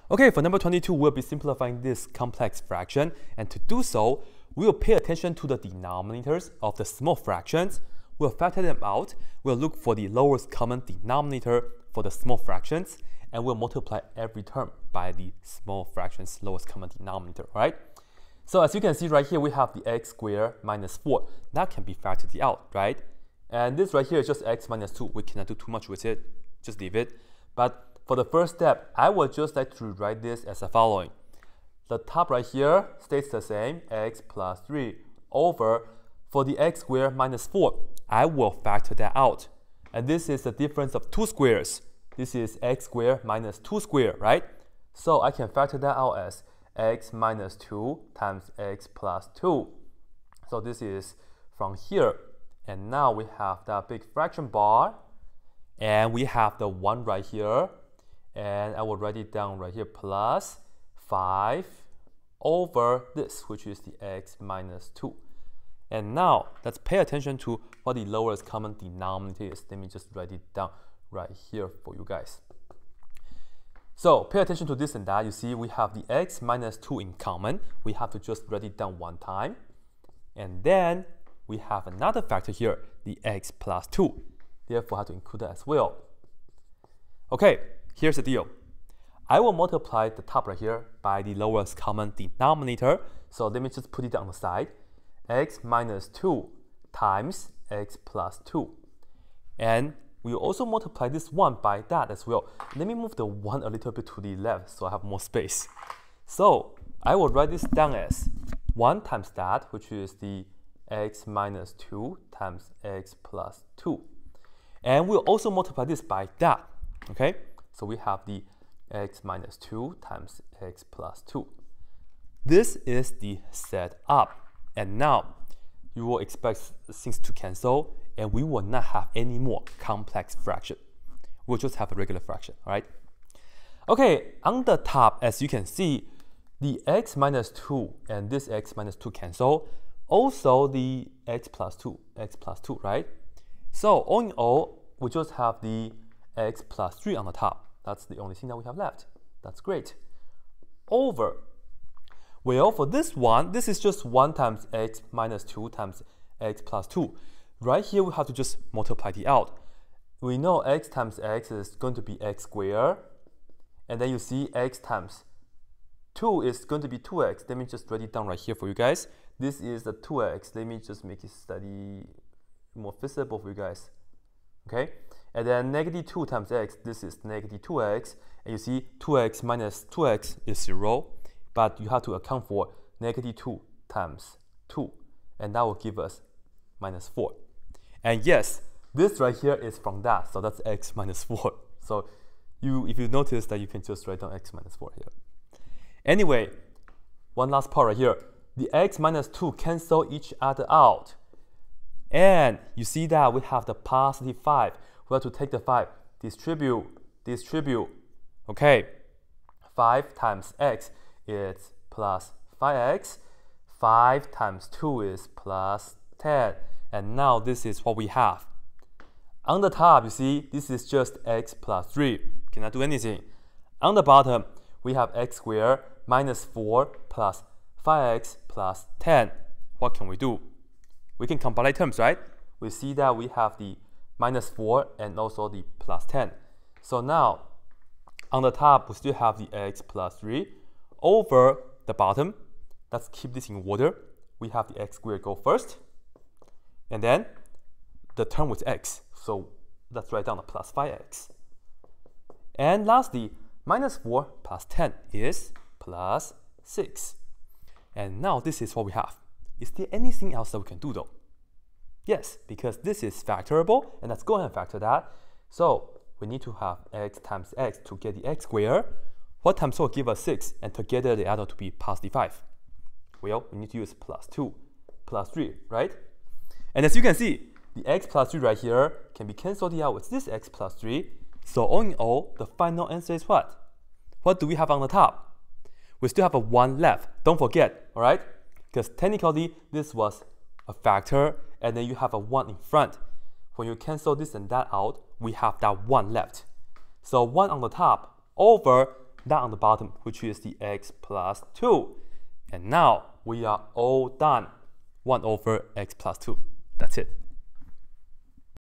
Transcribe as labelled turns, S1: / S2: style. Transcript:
S1: Okay, for number 22, we'll be simplifying this complex fraction, and to do so, we'll pay attention to the denominators of the small fractions. We'll factor them out. We'll look for the lowest common denominator for the small fractions, and we'll multiply every term by the small fraction's lowest common denominator, right? So as you can see right here, we have the x squared minus 4. That can be factored out, right? And this right here is just x minus 2. We cannot do too much with it. Just leave it. But for the first step, I would just like to write this as the following. The top right here stays the same, x plus 3 over, for the x squared minus 4, I will factor that out. And this is the difference of two squares. This is x squared minus 2 squared, right? So I can factor that out as x minus 2 times x plus 2. So this is from here. And now we have that big fraction bar. And we have the 1 right here. And I will write it down right here, plus 5 over this, which is the x minus 2. And now, let's pay attention to what the lowest common denominator is. Let me just write it down right here for you guys. So, pay attention to this and that. You see, we have the x minus 2 in common. We have to just write it down one time. And then, we have another factor here, the x plus 2. Therefore, I have to include that as well. Okay. Here's the deal. I will multiply the top right here by the lowest common denominator. So let me just put it on the side. X minus 2 times x plus 2. And we will also multiply this 1 by that as well. Let me move the 1 a little bit to the left so I have more space. So I will write this down as 1 times that, which is the x minus 2 times x plus 2. And we'll also multiply this by that. Okay? So we have the x minus 2 times x plus 2. This is the setup. And now you will expect things to cancel, and we will not have any more complex fraction. We'll just have a regular fraction, all right? Okay, on the top, as you can see, the x minus 2 and this x minus 2 cancel. Also the x plus 2, right? So all in all, we just have the x plus 3 on the top. That's the only thing that we have left. That's great. Over. Well, for this one, this is just 1 times x minus 2 times x plus 2. Right here, we have to just multiply it out. We know x times x is going to be x squared. And then you see x times 2 is going to be 2x. Let me just write it down right here for you guys. This is the 2x. Let me just make it slightly more visible for you guys. Okay? And then negative 2 times x, this is negative 2x. And you see 2x minus 2x is 0. But you have to account for negative 2 times 2. And that will give us minus 4. And yes, this right here is from that. So that's x minus 4. So if you notice that, you can just write down x minus 4 here. Anyway, one last part right here. The x minus 2 cancel each other out. And you see that we have the positive 5. We have to take the 5, distribute. Okay, 5 times x is plus 5x. 5 times 2 is plus 10. And now this is what we have. On the top, you see, this is just x plus 3. Cannot do anything. On the bottom, we have x squared minus 4 plus 5x plus 10. What can we do? We can combine terms, right? We see that we have the minus 4 and also the plus 10. So now, on the top, we still have the x plus 3 over the bottom. Let's keep this in order. We have the x squared go first. And then the term with x. So let's write down the plus 5x. And lastly, minus 4 plus 10 is plus 6. And now this is what we have. Is there anything else that we can do though? Yes, because this is factorable, and let's go ahead and factor that. So we need to have x times x to get the x squared. What times 4 give us 6, and together they add up to be positive 5. Well, we need to use plus 2, plus 3, right? And as you can see, the x plus 3 right here can be cancelled out with this x plus 3. So all in all, the final answer is what? What do we have on the top? We still have a 1 left. Don't forget, all right? Because technically, this was a factor, and then you have a 1 in front. When you cancel this and that out, we have that 1 left. So 1 on the top over that on the bottom, which is the x plus 2. And now we are all done. 1 over x plus 2. That's it.